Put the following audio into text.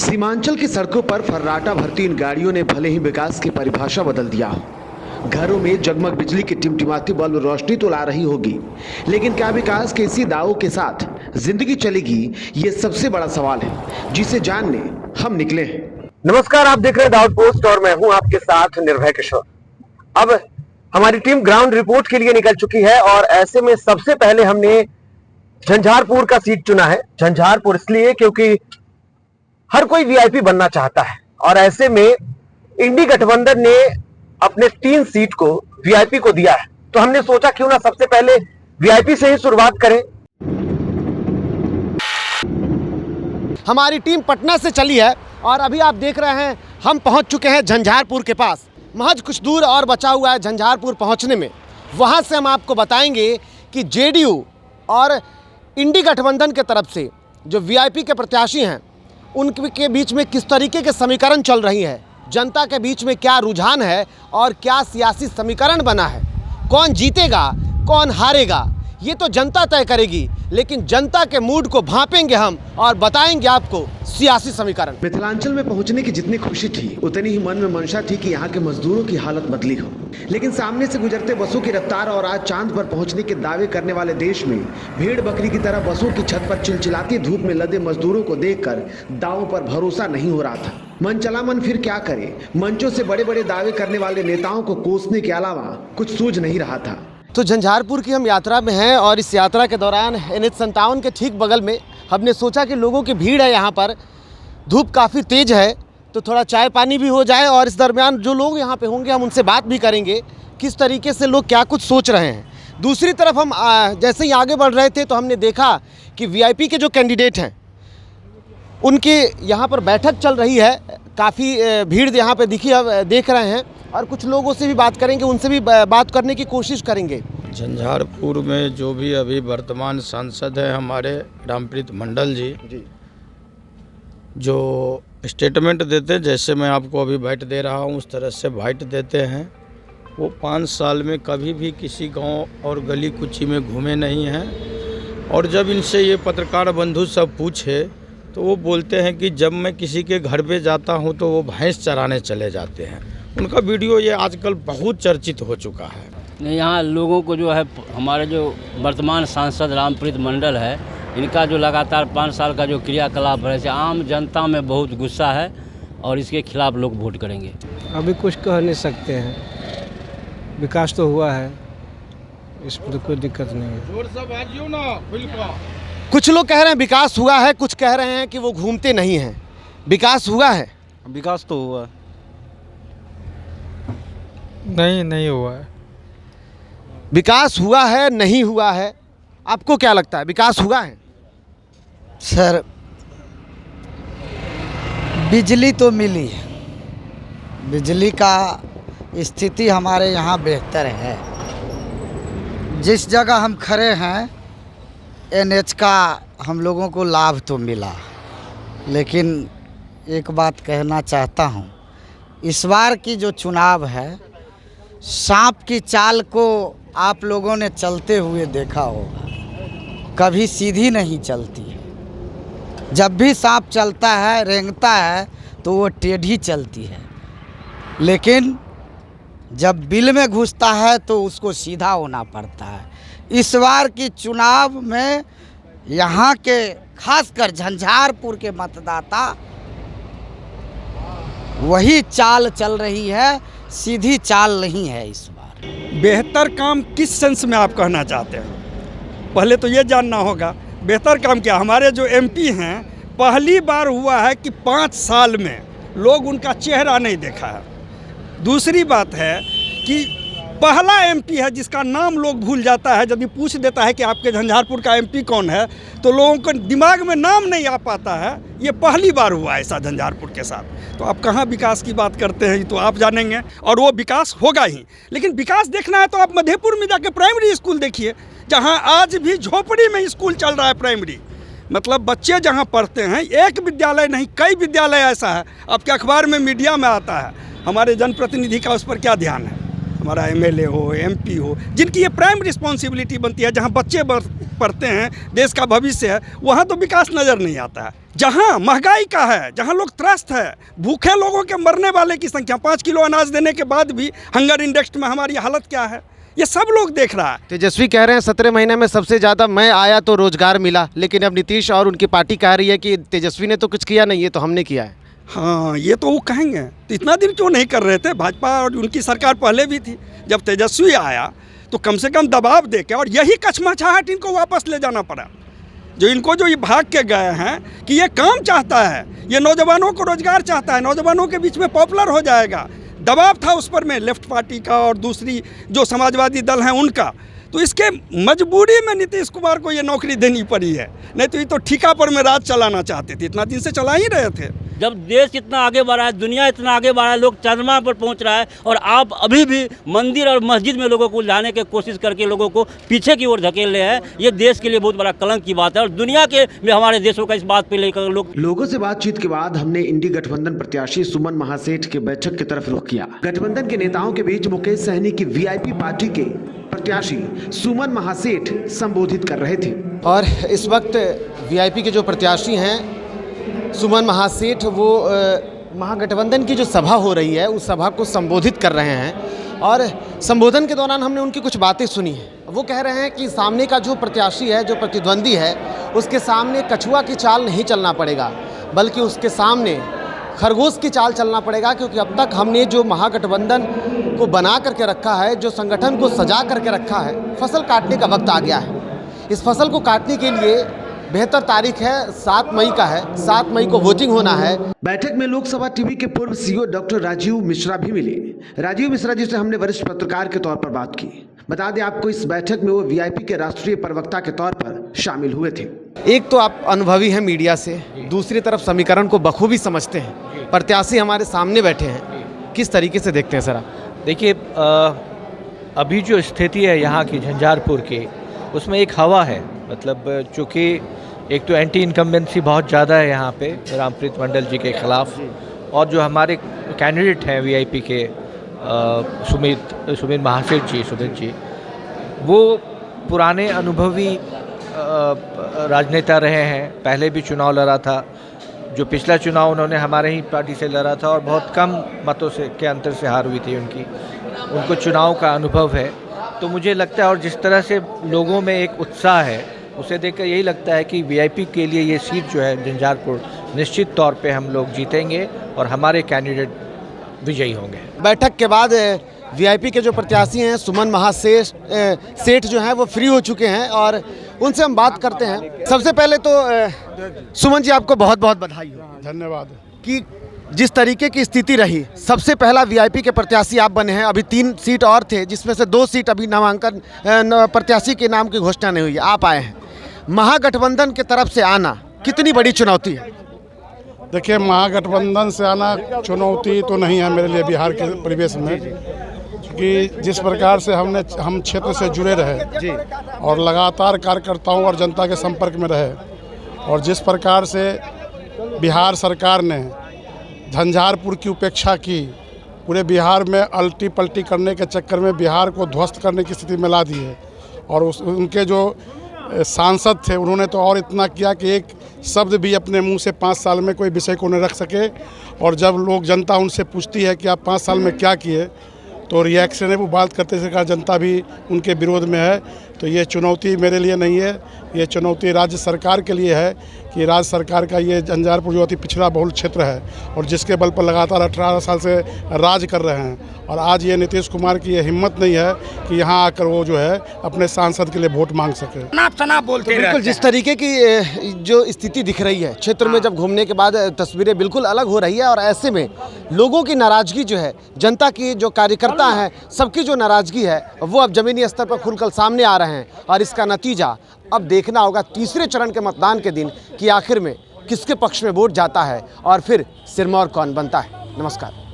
सीमांचल की सड़कों पर फर्राटा भरती इन गाड़ियों ने भले ही विकास की परिभाषा बदल दिया हो। घरों में जगमग बिजली की टिमटिमाती बल्ब रोशनी तो ला रही होगी, लेकिन क्या विकास के इसी दावों के साथ जिंदगी चलेगी, ये सबसे बड़ा सवाल है जिसे जानने हम निकले हैं। नमस्कार, आप देख रहे हैं दाऊद पोस्ट और मैं हूं आपके साथ निर्भय किशोर। अब हमारी टीम ग्राउंड रिपोर्ट के लिए निकल चुकी है और ऐसे में सबसे पहले हमने झंझारपुर का सीट चुना है। झंझारपुर इसलिए क्योंकि हर कोई वीआईपी बनना चाहता है और ऐसे में इंडी गठबंधन ने अपने 3 सीट को वीआईपी को दिया है, तो हमने सोचा क्यों ना सबसे पहले वीआईपी से ही शुरुआत करें। हमारी टीम पटना से चली है और अभी आप देख रहे हैं हम पहुंच चुके हैं झंझारपुर के पास। महज कुछ दूर और बचा हुआ है झंझारपुर पहुंचने में। वहां से हम आपको बताएंगे कि जेडीयू और इंडी गठबंधन के तरफ से जो वीआईपी के प्रत्याशी हैं उनके बीच में किस तरीके के समीकरण चल रही है, जनता के बीच में क्या रुझान है और क्या सियासी समीकरण बना है, कौन जीतेगा कौन हारेगा ये तो जनता तय करेगी, लेकिन जनता के मूड को भांपेंगे हम और बताएंगे आपको सियासी समीकरण। मिथिलांचल में पहुंचने की जितनी खुशी थी उतनी ही मन में मंशा थी कि यहाँ के मजदूरों की हालत बदली हो, लेकिन सामने से गुजरते बसों की रफ्तार और आज चांद पर पहुंचने के दावे करने वाले देश में भेड़ बकरी की तरह बसों की छत पर चिलचिलाती धूप में लदे मजदूरों को देखकर दावों पर भरोसा नहीं हो रहा था। मन चला मन फिर क्या करे, मंचों से बड़े बड़े दावे करने वाले नेताओं को कोसने के अलावा कुछ सूझ नहीं रहा था। तो झंझारपुर की हम यात्रा में हैं और इस यात्रा के दौरान NH57 के ठीक बगल में हमने सोचा कि लोगों की भीड़ है, यहाँ पर धूप काफ़ी तेज़ है, तो थोड़ा चाय पानी भी हो जाए और इस दरमियान जो लोग यहाँ पे होंगे हम उनसे बात भी करेंगे किस तरीके से लोग क्या कुछ सोच रहे हैं। दूसरी तरफ हम जैसे ही आगे बढ़ रहे थे तो हमने देखा कि वीआईपी के जो कैंडिडेट हैं उनके यहाँ पर बैठक चल रही है, काफ़ी भीड़ यहाँ पे देख रहे हैं और कुछ लोगों से भी बात करेंगे, उनसे भी बात करने की कोशिश करेंगे। झंझारपुर में जो भी अभी वर्तमान सांसद हैं हमारे रामप्रीत मंडल जी जो स्टेटमेंट देते हैं, जैसे मैं आपको अभी बाइट दे रहा हूँ उस तरह से बाइट देते हैं। वो 5 साल में कभी भी किसी गांव और गली कुची में घूमे नहीं हैं और जब इनसे ये पत्रकार बंधु सब पूछे तो वो बोलते हैं कि जब मैं किसी के घर पे जाता हूँ तो वो भैंस चराने चले जाते हैं। उनका वीडियो ये आजकल बहुत चर्चित हो चुका है। यहाँ लोगों को जो है हमारे जो वर्तमान सांसद रामप्रीत मंडल है इनका जो लगातार 5 साल का जो क्रियाकलाप है से आम जनता में बहुत गुस्सा है और इसके खिलाफ लोग वोट करेंगे। अभी कुछ कह नहीं सकते हैं, विकास तो हुआ है, इस पर कोई दिक्कत नहीं है। जोर से बाजियो ना बिल्कुल। कुछ लोग कह रहे हैं विकास हुआ है, कुछ कह रहे हैं कि वो घूमते नहीं हैं। विकास हुआ है? विकास तो हुआ है। नहीं हुआ है। विकास हुआ है नहीं हुआ है, आपको क्या लगता है विकास हुआ है? सर बिजली तो मिली है, बिजली का स्थिति हमारे यहाँ बेहतर है। जिस जगह हम खड़े हैं NH का हम लोगों को लाभ तो मिला, लेकिन एक बात कहना चाहता हूँ, इस बार की जो चुनाव है सांप की चाल को आप लोगों ने चलते हुए देखा होगा, कभी सीधी नहीं चलती है। जब भी सांप चलता है रेंगता है तो वो टेढ़ी चलती है, लेकिन जब बिल में घुसता है तो उसको सीधा होना पड़ता है। इस बार की चुनाव में यहाँ के खासकर झंझारपुर के मतदाता वही चाल चल रही है, सीधी चाल नहीं है। इस बार बेहतर काम किस सेंस में आप कहना चाहते हैं, पहले तो ये जानना होगा बेहतर काम क्या। हमारे जो MP हैं पहली बार हुआ है कि 5 साल में लोग उनका चेहरा नहीं देखा है। दूसरी बात है कि पहला MP है जिसका नाम लोग भूल जाता है, यदि पूछ देता है कि आपके झंझारपुर का MP कौन है तो लोगों को दिमाग में नाम नहीं आ पाता है। ये पहली बार हुआ ऐसा झंझारपुर के साथ। तो आप कहाँ विकास की बात करते हैं तो आप जानेंगे, और वो विकास होगा ही। लेकिन विकास देखना है तो आप मधेपुर में जाके प्राइमरी स्कूल देखिए, जहाँ आज भी झोपड़ी में स्कूल चल रहा है प्राइमरी। मतलब बच्चे जहाँ पढ़ते हैं, एक विद्यालय नहीं कई विद्यालय ऐसा है, आपके अखबार में मीडिया में आता है। हमारे जनप्रतिनिधि का उस पर क्या ध्यान है? हमारा एमएलए हो, एमपी हो, जिनकी ये प्राइम रिस्पॉन्सिबिलिटी बनती है, जहाँ बच्चे पढ़ते हैं, देश का भविष्य है, वहाँ तो विकास नज़र नहीं आता है। जहाँ महंगाई का है, जहाँ लोग त्रस्त है, भूखे लोगों के मरने वाले की संख्या, 5 किलो अनाज देने के बाद भी हंगर इंडेक्स में हमारी हालत क्या है, ये सब लोग देख रहा है। तेजस्वी कह रहे हैं 17 महीने में सबसे ज़्यादा मैं आया तो रोजगार मिला, लेकिन अब नीतीश और उनकी पार्टी कह रही है कि तेजस्वी ने तो कुछ किया नहीं, ये तो हमने किया है। हाँ, ये तो वो कहेंगे, तो इतना दिन क्यों नहीं कर रहे थे? भाजपा और उनकी सरकार पहले भी थी, जब तेजस्वी आया तो कम से कम दबाव दे के, और यही कचमचाहट इनको वापस ले जाना पड़ा, जो इनको जो ये भाग के गए हैं कि ये काम चाहता है, ये नौजवानों को रोजगार चाहता है, नौजवानों के बीच में पॉपुलर हो जाएगा। दबाव था उस पर में लेफ्ट पार्टी का और दूसरी जो समाजवादी दल हैं उनका, तो इसके मजबूरी में नीतीश कुमार को ये नौकरी देनी पड़ी है, नहीं तो ये तो ठिका पर में राज चलाना चाहते थे, इतना दिन से चला ही रहे थे। जब देश इतना आगे बढ़ा है, दुनिया इतना आगे बढ़ा है, लोग चंद्रमा पर पहुंच रहा है, और आप अभी भी मंदिर और मस्जिद में लोगों को लाने की कोशिश करके लोगों को पीछे की ओर धकेल रहे हैं। ये देश के लिए बहुत बड़ा कलंक की बात है, और दुनिया के में हमारे देशों का इस बात पे लेकर लोगों से बातचीत के बाद हमने इंडी गठबंधन प्रत्याशी सुमन महासेठ के बैठक की तरफ रुख किया। गठबंधन के नेताओं के बीच मुकेश सहनी की वीआईपी पार्टी के प्रत्याशी सुमन महासेठ संबोधित कर रहे थे, और इस वक्त वीआईपी के जो प्रत्याशी हैं सुमन महासेठ, वो महागठबंधन की जो सभा हो रही है उस सभा को संबोधित कर रहे हैं, और संबोधन के दौरान हमने उनकी कुछ बातें सुनी हैं। वो कह रहे हैं कि सामने का जो प्रत्याशी है, जो प्रतिद्वंदी है, उसके सामने कछुआ की चाल नहीं चलना पड़ेगा, बल्कि उसके सामने खरगोश की चाल चलना पड़ेगा, क्योंकि अब तक हमने जो महागठबंधन को बना करके रखा है, जो संगठन को सजा करके रखा है, फसल काटने का वक्त आ गया है। इस फसल को काटने के लिए बेहतर तारीख है 7 मई का है, 7 मई को वोटिंग होना है। बैठक में लोकसभा टीवी के पूर्व सीईओ डॉक्टर राजीव मिश्रा भी मिले। राजीव मिश्रा जी से हमने वरिष्ठ पत्रकार के तौर पर बात की। बता दें आपको, इस बैठक में वो वीआईपी के राष्ट्रीय प्रवक्ता के तौर पर शामिल हुए थे। एक तो आप अनुभवी हैं मीडिया से, दूसरी तरफ समीकरण को बखूबी समझते हैं, प्रत्याशी हमारे सामने बैठे हैं, किस तरीके से देखते हैं सर आप? देखिए, अभी जो स्थिति है यहाँ की झंझारपुर की, उसमें एक हवा है, मतलब चूँकि एक तो एंटी इनकम्बेंसी बहुत ज़्यादा है यहाँ पे रामप्रीत मंडल जी के ख़िलाफ़, और जो हमारे कैंडिडेट हैं वीआईपी के सुमित महासेठ जी, वो पुराने अनुभवी राजनेता रहे हैं, पहले भी चुनाव लड़ा था। जो पिछला चुनाव उन्होंने हमारे ही पार्टी से लड़ा था और बहुत कम मतों से के अंतर से हार हुई थी उनको चुनाव का अनुभव है। तो मुझे लगता है, और जिस तरह से लोगों में एक उत्साह है, उसे देखकर यही लगता है कि वीआईपी के लिए ये सीट जो है झंझारपुर, निश्चित तौर पे हम लोग जीतेंगे और हमारे कैंडिडेट विजयी होंगे। बैठक के बाद वीआईपी के जो प्रत्याशी हैं सुमन महासेठ जो हैं वो फ्री हो चुके हैं, और उनसे हम बात करते हैं। सबसे पहले तो सुमन जी, आपको बहुत बहुत बधाई हो। धन्यवाद। कि जिस तरीके की स्थिति रही, सबसे पहला वीआईपी के प्रत्याशी आप बने हैं। अभी 3 सीट और थे, जिसमें से 2 सीट अभी नामांकन प्रत्याशी के नाम की घोषणा नहीं हुई है, आप आए हैं। महागठबंधन की तरफ से आना कितनी बड़ी चुनौती है? देखिए, महागठबंधन से आना चुनौती तो नहीं है मेरे लिए बिहार के परिवेश में, क्योंकि जिस प्रकार से हम क्षेत्र से जुड़े रहे और लगातार कार्यकर्ताओं और जनता के संपर्क में रहे, और जिस प्रकार से बिहार सरकार ने झंझारपुर की उपेक्षा की, पूरे बिहार में अल्टी पल्टी करने के चक्कर में बिहार को ध्वस्त करने की स्थिति में ला दी है। और उनके जो सांसद थे, उन्होंने तो और इतना किया कि एक शब्द भी अपने मुंह से 5 साल में कोई विषय को नहीं रख सके। और जब लोग जनता उनसे पूछती है कि आप 5 साल में क्या किए, तो रिएक्शन है वो बात करते सरकार जनता भी उनके विरोध में है। तो ये चुनौती मेरे लिए नहीं है, ये चुनौती राज्य सरकार के लिए है कि राज्य सरकार का ये झंझारपुर जो अति पिछड़ा बहुल क्षेत्र है और जिसके बल पर लगातार 18 साल से राज कर रहे हैं, और आज ये नीतीश कुमार की ये हिम्मत नहीं है कि यहाँ आकर वो जो है अपने सांसद के लिए वोट मांग सके। तो बिल्कुल जिस तरीके की जो स्थिति दिख रही है क्षेत्र में, जब घूमने के बाद तस्वीरें बिल्कुल अलग हो रही है, और ऐसे में लोगों की नाराज़गी जो है, जनता की जो कार्यकर्ता हैं, सबकी जो नाराज़गी है वो अब ज़मीनी स्तर पर खुलकर सामने आ रहे हैं। और इसका नतीजा अब देखना होगा तीसरे चरण के मतदान के दिन कि आखिर में किसके पक्ष में वोट जाता है और फिर सिरमौर कौन बनता है। नमस्कार।